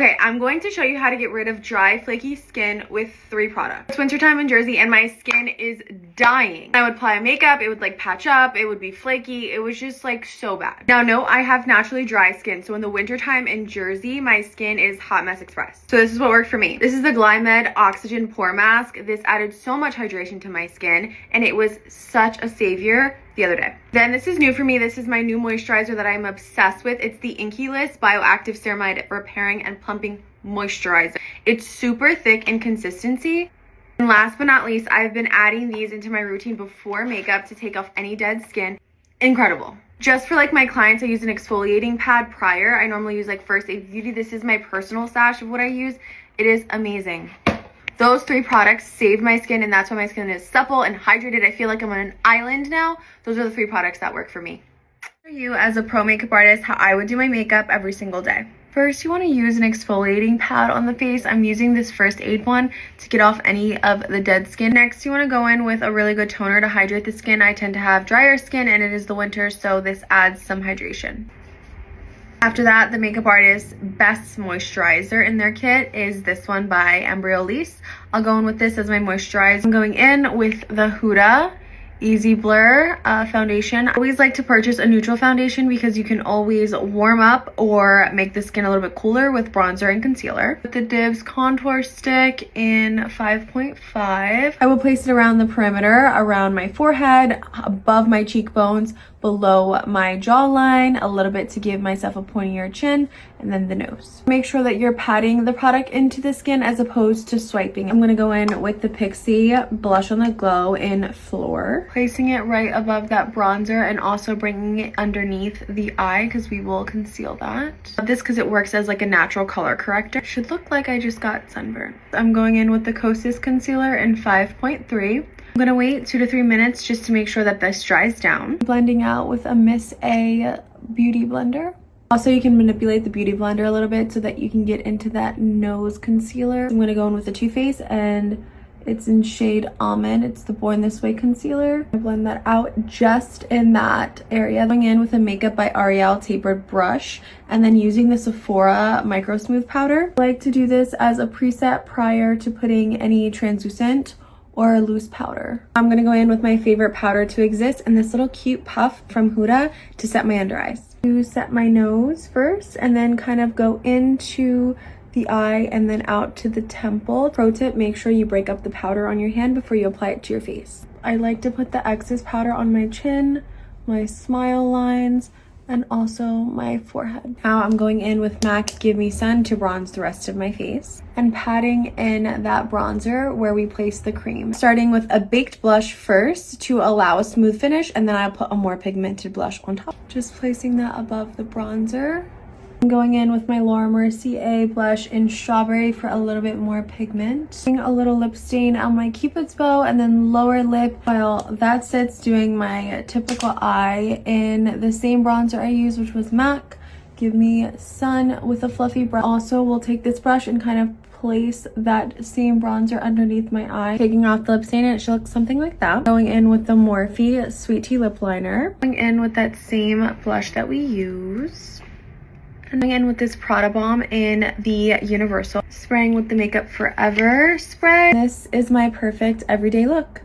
Okay, I'm going to show you how to get rid of dry, flaky skin with 3 products. It's wintertime in Jersey and my skin is dying. I would apply makeup, it would like patch up, it would be flaky. It was just like so bad. Now, no, I have naturally dry skin. So in the wintertime in Jersey, my skin is hot mess express. So this is what worked for me. This is the Glymed Oxygen Pore Mask. This added so much hydration to my skin and it was such a savior the other day. Then this is new for me. This is my new moisturizer that I'm obsessed with. It's the Inkyless Bioactive Ceramide Repairing and Plumping Moisturizer. It's super thick in consistency. And last but not least, I've been adding these into my routine before makeup to take off any dead skin. Incredible. Just for like my clients, I use an exfoliating pad prior. I normally use like First Aid Beauty. This is my personal stash of what I use. It is amazing. Those 3 products saved my skin, and that's why my skin is supple and hydrated. I feel like I'm on an island now. Those are the 3 products that work for me. For you as a pro makeup artist, how I would do my makeup every single day. First, you want to use an exfoliating pad on the face. I'm using this First Aid one to get off any of the dead skin. Next, you want to go in with a really good toner to hydrate the skin. I tend to have drier skin and it is the winter, so this adds some hydration. After that, the makeup artist's best moisturizer in their kit is this one by Embryolisse. I'll go in with this as my moisturizer. I'm going in with the Huda Easy Blur foundation. I always like to purchase a neutral foundation because you can always warm up or make the skin a little bit cooler with bronzer and concealer. With the Divs contour stick in 5.5, I will place it around the perimeter, around my forehead, above my cheekbones, below my jawline, a little bit to give myself a pointier chin, and then the nose. Make sure that you're patting the product into the skin as opposed to swiping. I'm going to go in with the Pixie Blush on the Glow in Floor, placing it right above that bronzer and also bringing it underneath the eye because we will conceal that. I love this because it works as like a natural color corrector. It should look like I just got sunburn. I'm going in with the Kosas concealer in 5.3. I'm gonna wait 2 to 3 minutes just to make sure that this dries down. Blending out with a Miss A beauty blender. Also, you can manipulate the beauty blender a little bit so that you can get into that nose concealer. I'm gonna go in with the Too Faced and it's in shade Almond. It's the Born This Way concealer. I blend that out just in that area. Going in with a Makeup by Ariel tapered brush and then using the Sephora Micro Smooth powder. I like to do this as a preset prior to putting any translucent or a loose powder. I'm gonna go in with my favorite powder to exist and this little cute puff from Huda to set my under eyes. To set my nose first and then kind of go into the eye and then out to the temple. Pro tip, make sure you break up the powder on your hand before you apply it to your face. I like to put the excess powder on my chin, my smile lines, and also my forehead. Now I'm going in with MAC Give Me Sun to bronze the rest of my face and patting in that bronzer where we place the cream. Starting with a baked blush first to allow a smooth finish, and then I'll put a more pigmented blush on top. Just placing that above the bronzer. I'm going in with my Laura Mercier blush in Strawberry for a little bit more pigment. Putting a little lip stain on my Cupid's bow and then lower lip while that sits, doing my typical eye in the same bronzer I used, which was MAC Give Me Sun with a fluffy brush. Also, we'll take this brush and kind of place that same bronzer underneath my eye, taking off the lip stain, and it should look something like that. Going in with the Morphe Sweet Tea Lip Liner. Going in with that same blush that we used. And again with this Prada Bomb in the Universal. Spraying with the Makeup Forever spray. This is my perfect everyday look.